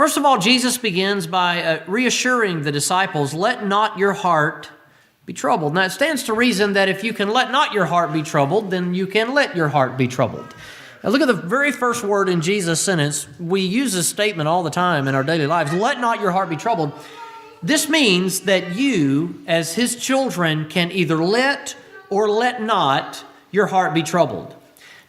First of all, Jesus begins by reassuring the disciples, let not your heart be troubled. Now, it stands to reason that if you can let not your heart be troubled, then you can let your heart be troubled. Now, look at the very first word in Jesus' sentence. We use this statement all the time in our daily lives, let not your heart be troubled. This means that you, as His children, can either let or let not your heart be troubled.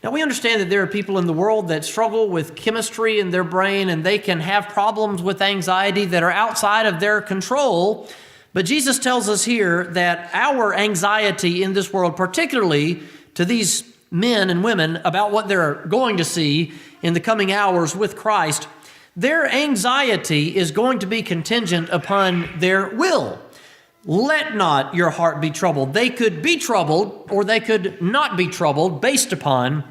Now, we understand that there are people in the world that struggle with chemistry in their brain, and they can have problems with anxiety that are outside of their control. But Jesus tells us here that our anxiety in this world, particularly to these men and women about what they're going to see in the coming hours with Christ, their anxiety is going to be contingent upon their will. Let not your heart be troubled. They could be troubled or they could not be troubled based upon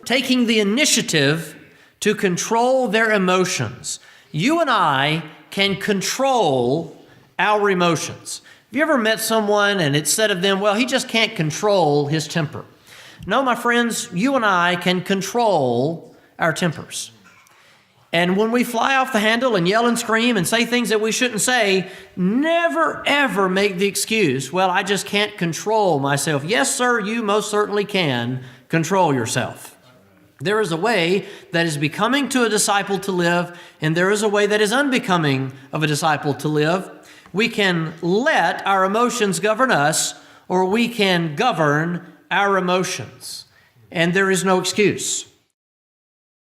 taking the initiative to control their emotions. You and I can control our emotions. Have you ever met someone and it's said of them, well, he just can't control his temper? No, my friends, you and I can control our tempers. And when we fly off the handle and yell and scream and say things that we shouldn't say, never, ever make the excuse, well, I just can't control myself. Yes, sir, you most certainly can control yourself. There is a way that is becoming to a disciple to live, and there is a way that is unbecoming of a disciple to live. We can let our emotions govern us, or we can govern our emotions. And there is no excuse.